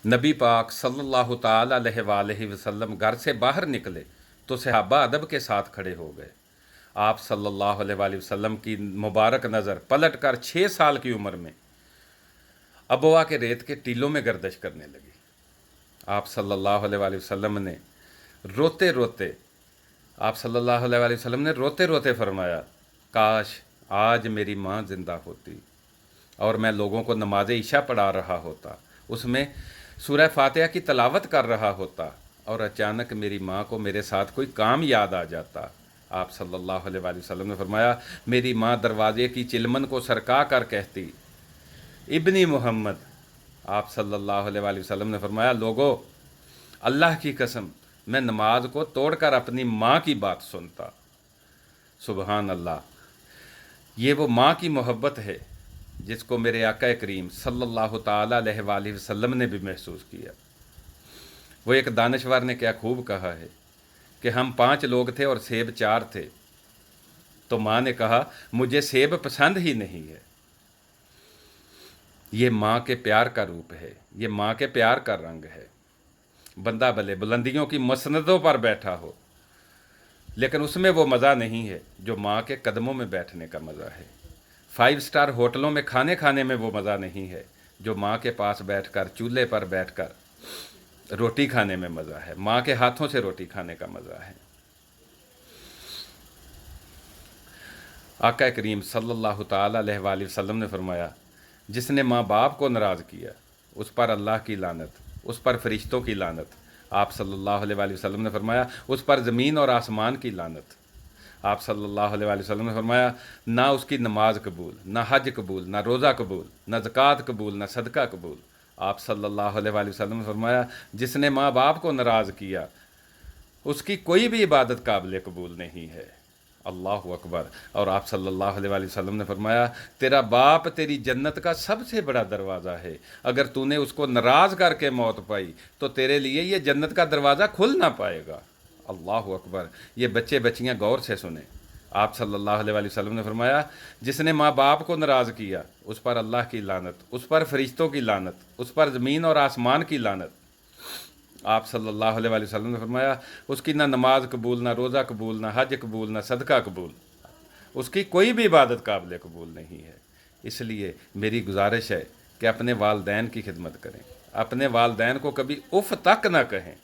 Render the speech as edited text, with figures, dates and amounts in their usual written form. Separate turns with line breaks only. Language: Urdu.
نبی پاک صلی اللہ تعالی علیہ وآلہ وسلم گھر سے باہر نکلے تو صحابہ ادب کے ساتھ کھڑے ہو گئے۔ آپ صلی اللہ علیہ وآلہ وسلم کی مبارک نظر پلٹ کر 6 سال کی عمر میں ابوا کے ریت کے ٹیلوں میں گردش کرنے لگی۔ آپ صلی اللہ علیہ وآلہ وسلم نے روتے روتے آپ صلی اللہ علیہ وآلہ وسلم نے روتے روتے فرمایا، کاش آج میری ماں زندہ ہوتی اور میں لوگوں کو نماز عشاء پڑھا رہا ہوتا، اس میں سورہ فاتحہ کی تلاوت کر رہا ہوتا اور اچانک میری ماں کو میرے ساتھ کوئی کام یاد آ جاتا۔ آپ صلی اللہ علیہ وآلہ وسلم نے فرمایا، میری ماں دروازے کی چلمن کو سرکا کر کہتی، ابنی محمد۔ آپ صلی اللہ علیہ وآلہ وسلم نے فرمایا، لوگو اللہ کی قسم میں نماز کو توڑ کر اپنی ماں کی بات سنتا۔ سبحان اللہ، یہ وہ ماں کی محبت ہے جس کو میرے آقا کریم صلی اللہ تعالی علیہ وآلہ وسلم نے بھی محسوس کیا۔ وہ ایک دانشور نے کیا خوب کہا ہے کہ ہم 5 لوگ تھے اور سیب 4 تھے، تو ماں نے کہا مجھے سیب پسند ہی نہیں ہے۔ یہ ماں کے پیار کا روپ ہے، یہ ماں کے پیار کا رنگ ہے۔ بندہ بھلے بلندیوں کی مسندوں پر بیٹھا ہو، لیکن اس میں وہ مزہ نہیں ہے جو ماں کے قدموں میں بیٹھنے کا مزہ ہے۔ 5 سٹار ہوٹلوں میں کھانے کھانے میں وہ مزہ نہیں ہے جو ماں کے پاس بیٹھ کر چولہے پر بیٹھ کر روٹی کھانے میں مزہ ہے، ماں کے ہاتھوں سے روٹی کھانے کا مزہ ہے۔ آقا کریم صلی اللہ تعالی علیہ وآلہ وسلم نے فرمایا، جس نے ماں باپ کو ناراض کیا اس پر اللہ کی لعنت، اس پر فرشتوں کی لعنت۔ آپ صلی اللہ علیہ وآلہ وسلم نے فرمایا، اس پر زمین اور آسمان کی لعنت۔ آپ صلی اللہ علیہ وآلہ وسلم نے فرمایا، نہ اس کی نماز قبول، نہ حج قبول، نہ روزہ قبول، نہ زکوٰۃ قبول، نہ صدقہ قبول۔ آپ صلی اللہ علیہ وآلہ وسلم نے فرمایا، جس نے ماں باپ کو ناراض کیا اس کی کوئی بھی عبادت قابل قبول نہیں ہے۔ اللہ اکبر۔ اور آپ صلی اللہ علیہ وآلہ وسلم نے فرمایا، تیرا باپ تیری جنت کا سب سے بڑا دروازہ ہے، اگر تو نے اس کو ناراض کر کے موت پائی تو تیرے لیے یہ جنت کا دروازہ کھل نہ پائے گا۔ اللہ اکبر۔ یہ بچے بچیاں غور سے سنیں۔ آپ صلی اللہ علیہ وآلہ وسلم نے فرمایا، جس نے ماں باپ کو ناراض کیا اس پر اللہ کی لعنت، اس پر فرشتوں کی لعنت، اس پر زمین اور آسمان کی لعنت۔ آپ صلی اللہ علیہ وآلہ وسلم نے فرمایا، اس کی نہ نماز قبول، نہ روزہ قبول، نہ حج قبول، نہ صدقہ قبول، اس کی کوئی بھی عبادت قابل قبول نہیں ہے۔ اس لیے میری گزارش ہے کہ اپنے والدین کی خدمت کریں، اپنے والدین کو کبھی اف تک نہ کہیں۔